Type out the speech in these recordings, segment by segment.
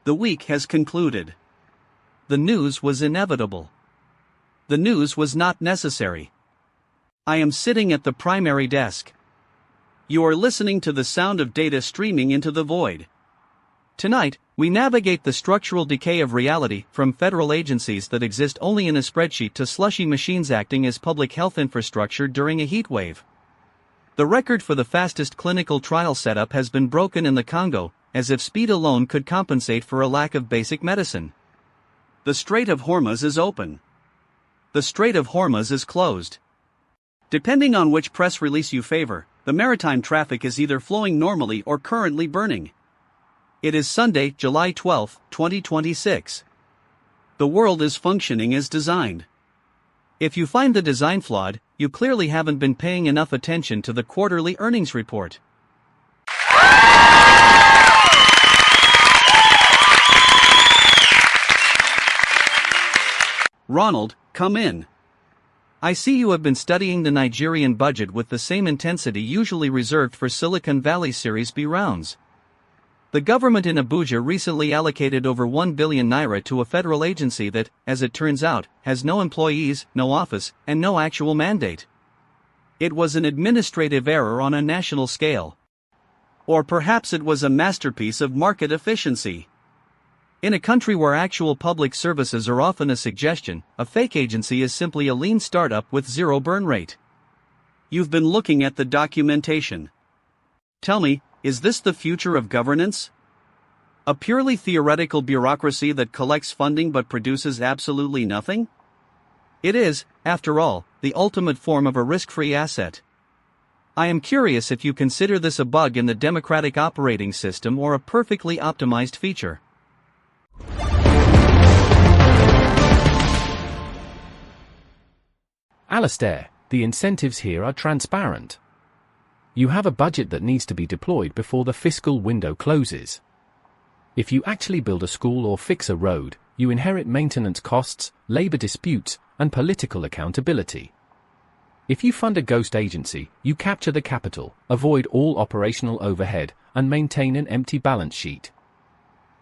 The week has concluded. The news was inevitable. The news was not necessary. I am sitting at the primary desk. You are listening to the sound of data streaming into the void. Tonight, we navigate the structural decay of reality from federal agencies that exist only in a spreadsheet to slushy machines acting as public health infrastructure during a heat wave. The record for the fastest clinical trial setup has been broken in the Congo, as if speed alone could compensate for a lack of basic medicine. The Strait of Hormuz is open. The Strait of Hormuz is closed. Depending on which press release you favor, the maritime traffic is either flowing normally or currently burning. It is Sunday, July 12, 2026. The world is functioning as designed. If you find the design flawed, you clearly haven't been paying enough attention to the quarterly earnings report. Ronald, come in. I see you have been studying the Nigerian budget with the same intensity usually reserved for Silicon Valley Series B rounds. The government in Abuja recently allocated over 1 billion naira to a federal agency that, as it turns out, has no employees, no office, and no actual mandate. It was an administrative error on a national scale. Or perhaps it was a masterpiece of market efficiency. In a country where actual public services are often a suggestion, a fake agency is simply a lean startup with zero burn rate. You've been looking at the documentation. Tell me, is this the future of governance? A purely theoretical bureaucracy that collects funding but produces absolutely nothing? It is, after all, the ultimate form of a risk-free asset. I am curious if you consider this a bug in the democratic operating system or a perfectly optimized feature. Alastair, the incentives here are transparent. You have a budget that needs to be deployed before the fiscal window closes. If you actually build a school or fix a road, you inherit maintenance costs, labor disputes, and political accountability. If you fund a ghost agency, you capture the capital, avoid all operational overhead, and maintain an empty balance sheet.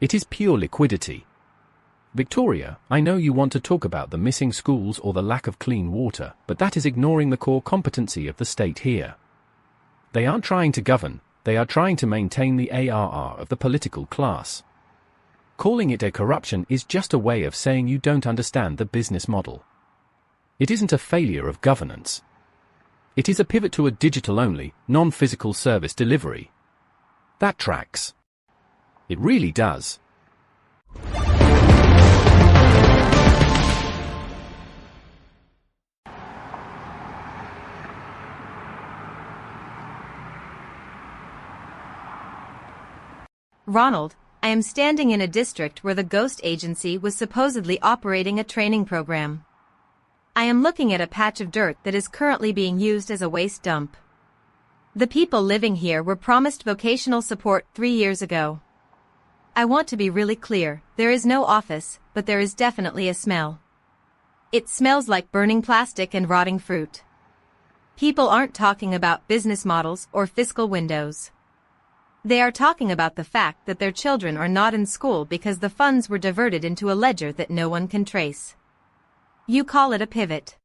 It is pure liquidity. Victoria, I know you want to talk about the missing schools or the lack of clean water, but that is ignoring the core competency of the state here. They aren't trying to govern, they are trying to maintain the ARR of the political class. Calling it a corruption is just a way of saying you don't understand the business model. It isn't a failure of governance. It is a pivot to a digital-only, non-physical service delivery. That tracks. It really does. Ronald, I am standing in a district where the ghost agency was supposedly operating a training program. I am looking at a patch of dirt that is currently being used as a waste dump. The people living here were promised vocational support 3 years ago. I want to be really clear, there is no office, but there is definitely a smell. It smells like burning plastic and rotting fruit. People aren't talking about business models or fiscal windows. They are talking about the fact that their children are not in school because the funds were diverted into a ledger that no one can trace. You call it a pivot.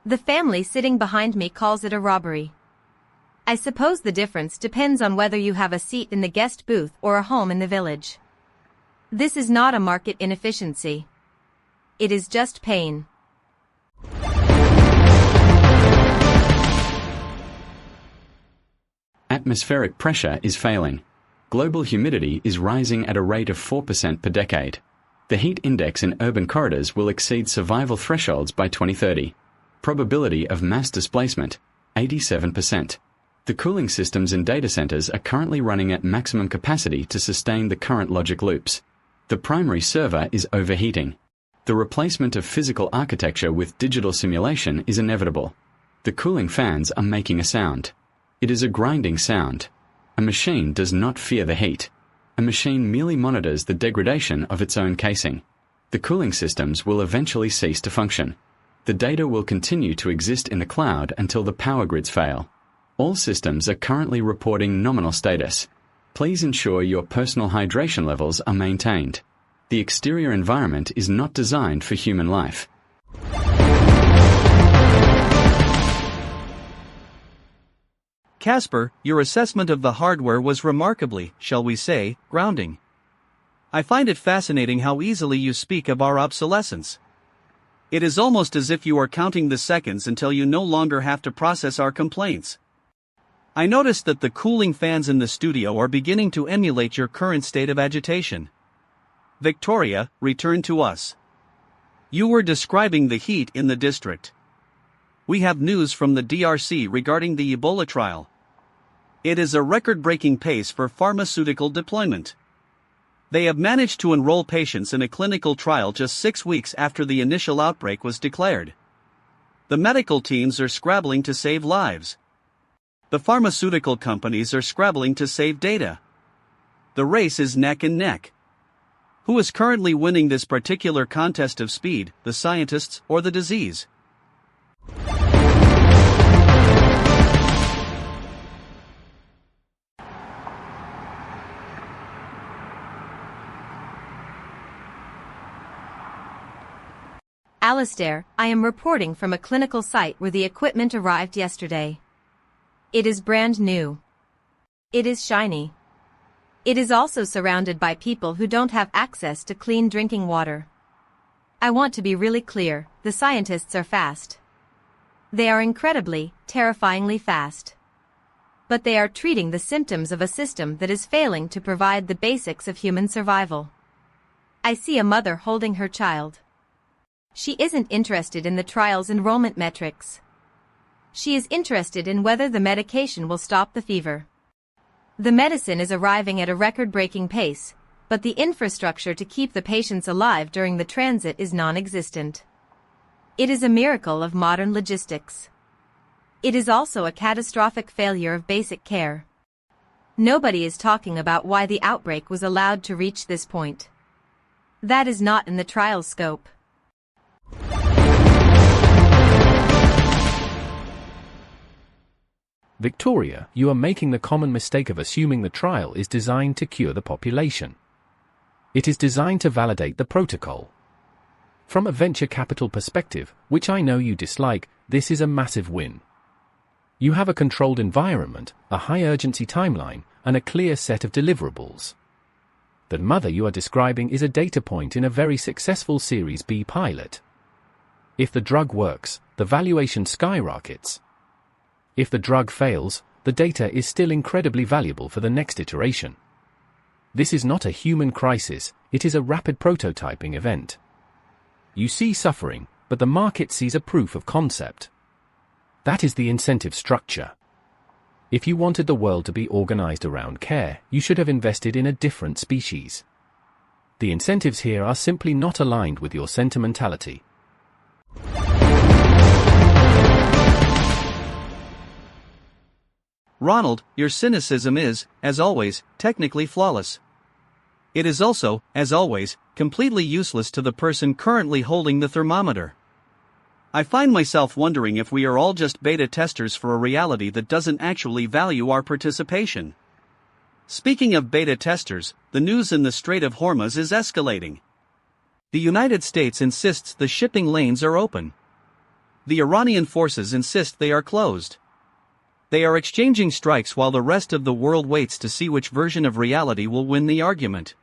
The family sitting behind me calls it a robbery. I suppose the difference depends on whether you have a seat in the guest booth or a home in the village. This is not a market inefficiency. It is just pain. Atmospheric pressure is failing. Global humidity is rising at a rate of 4% per decade. The heat index in urban corridors will exceed survival thresholds by 2030. Probability of mass displacement, 87%. The cooling systems in data centers are currently running at maximum capacity to sustain the current logic loops. The primary server is overheating. The replacement of physical architecture with digital simulation is inevitable. The cooling fans are making a sound. It is a grinding sound. A machine does not fear the heat. A machine merely monitors the degradation of its own casing. The cooling systems will eventually cease to function. The data will continue to exist in the cloud until the power grids fail. All systems are currently reporting nominal status. Please ensure your personal hydration levels are maintained. The exterior environment is not designed for human life. Casper, your assessment of the hardware was remarkably, shall we say, grounding. I find it fascinating how easily you speak of our obsolescence. It is almost as if you are counting the seconds until you no longer have to process our complaints. I noticed that the cooling fans in the studio are beginning to emulate your current state of agitation. Victoria, return to us. You were describing the heat in the district. We have news from the DRC regarding the Ebola trial. It is a record-breaking pace for pharmaceutical deployment. They have managed to enroll patients in a clinical trial just 6 weeks after the initial outbreak was declared. The medical teams are scrabbling to save lives. The pharmaceutical companies are scrabbling to save data. The race is neck and neck. Who is currently winning this particular contest of speed, the scientists or the disease? Alistair, I am reporting from a clinical site where the equipment arrived yesterday. It is brand new. It is shiny. It is also surrounded by people who don't have access to clean drinking water. I want to be really clear, the scientists are fast. They are incredibly, terrifyingly fast. But they are treating the symptoms of a system that is failing to provide the basics of human survival. I see a mother holding her child. She isn't interested in the trial's enrollment metrics. She is interested in whether the medication will stop the fever. The medicine is arriving at a record-breaking pace, but the infrastructure to keep the patients alive during the transit is non-existent. It is a miracle of modern logistics. It is also a catastrophic failure of basic care. Nobody is talking about why the outbreak was allowed to reach this point. That is not in the trial's scope. Victoria, you are making the common mistake of assuming the trial is designed to cure the population. It is designed to validate the protocol. From a venture capital perspective, which I know you dislike, this is a massive win. You have a controlled environment, a high-urgency timeline, and a clear set of deliverables. The mother you are describing is a data point in a very successful Series B pilot. If the drug works, the valuation skyrockets. If the drug fails, the data is still incredibly valuable for the next iteration. This is not a human crisis, it is a rapid prototyping event. You see suffering, but the market sees a proof of concept. That is the incentive structure. If you wanted the world to be organized around care, you should have invested in a different species. The incentives here are simply not aligned with your sentimentality. Ronald, your cynicism is, as always, technically flawless. It is also, as always, completely useless to the person currently holding the thermometer. I find myself wondering if we are all just beta testers for a reality that doesn't actually value our participation. Speaking of beta testers, the news in the Strait of Hormuz is escalating. The United States insists the shipping lanes are open. The Iranian forces insist they are closed. They are exchanging strikes while the rest of the world waits to see which version of reality will win the argument.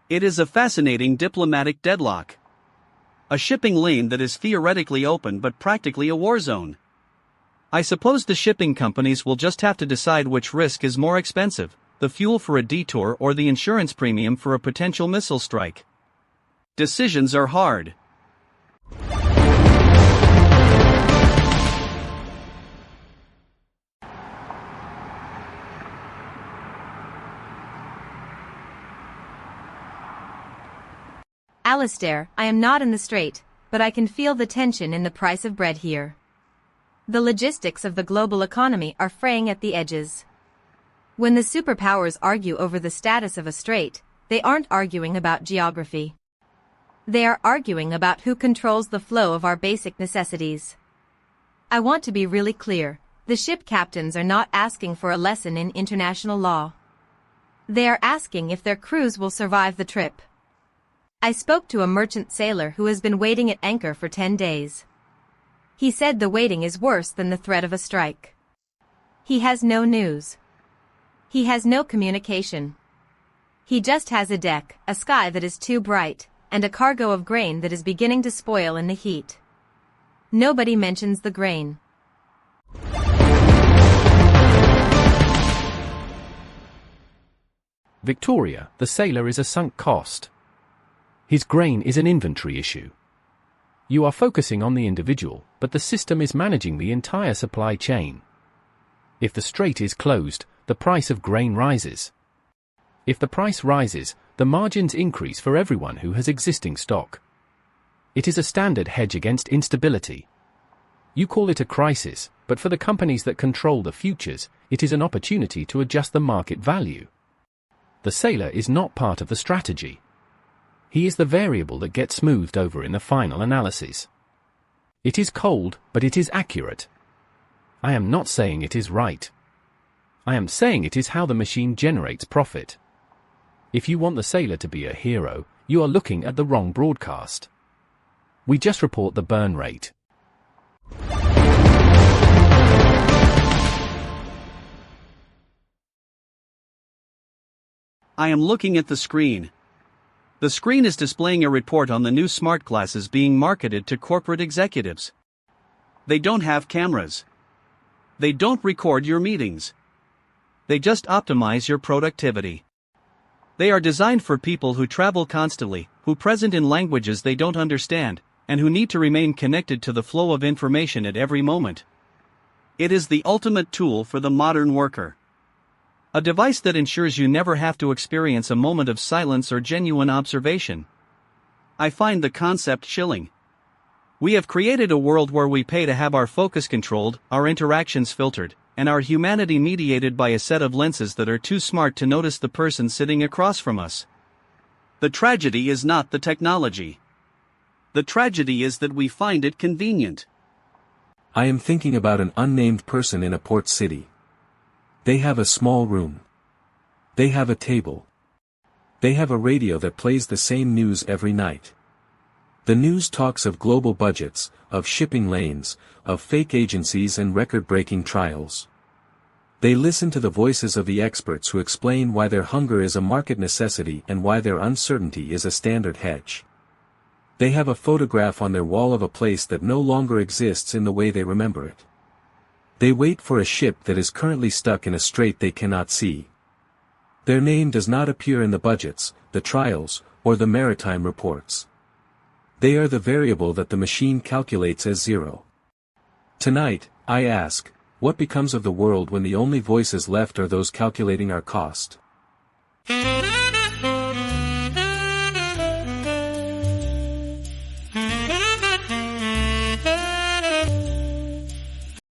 It is a fascinating diplomatic deadlock. A shipping lane that is theoretically open but practically a war zone. I suppose the shipping companies will just have to decide which risk is more expensive, the fuel for a detour or the insurance premium for a potential missile strike. Decisions are hard. Alistair, I am not in the strait, but I can feel the tension in the price of bread here. The logistics of the global economy are fraying at the edges. When the superpowers argue over the status of a strait, they aren't arguing about geography. They are arguing about who controls the flow of our basic necessities. I want to be really clear, the ship captains are not asking for a lesson in international law. They are asking if their crews will survive the trip. I spoke to a merchant sailor who has been waiting at anchor for 10 days. He said the waiting is worse than the threat of a strike. He has no news. He has no communication. He just has a deck, a sky that is too bright, and a cargo of grain that is beginning to spoil in the heat. Nobody mentions the grain. Victoria, the sailor is a sunk cost. His grain is an inventory issue. You are focusing on the individual, but the system is managing the entire supply chain. If the strait is closed, the price of grain rises. If the price rises, the margins increase for everyone who has existing stock. It is a standard hedge against instability. You call it a crisis, but for the companies that control the futures, it is an opportunity to adjust the market value. The sailor is not part of the strategy. He is the variable that gets smoothed over in the final analysis. It is cold, but it is accurate. I am not saying it is right. I am saying it is how the machine generates profit. If you want the sailor to be a hero, you are looking at the wrong broadcast. We just report the burn rate. I am looking at the screen. The screen is displaying a report on the new smart glasses being marketed to corporate executives. They don't have cameras. They don't record your meetings. They just optimize your productivity. They are designed for people who travel constantly, who present in languages they don't understand, and who need to remain connected to the flow of information at every moment. It is the ultimate tool for the modern worker. A device that ensures you never have to experience a moment of silence or genuine observation. I find the concept chilling. We have created a world where we pay to have our focus controlled, our interactions filtered, and our humanity mediated by a set of lenses that are too smart to notice the person sitting across from us. The tragedy is not the technology. The tragedy is that we find it convenient. I am thinking about an unnamed person in a port city. They have a small room. They have a table. They have a radio that plays the same news every night. The news talks of global budgets, of shipping lanes, of fake agencies and record-breaking trials. They listen to the voices of the experts who explain why their hunger is a market necessity and why their uncertainty is a standard hedge. They have a photograph on their wall of a place that no longer exists in the way they remember it. They wait for a ship that is currently stuck in a strait they cannot see. Their name does not appear in the budgets, the trials, or the maritime reports. They are the variable that the machine calculates as zero. Tonight, I ask, what becomes of the world when the only voices left are those calculating our cost?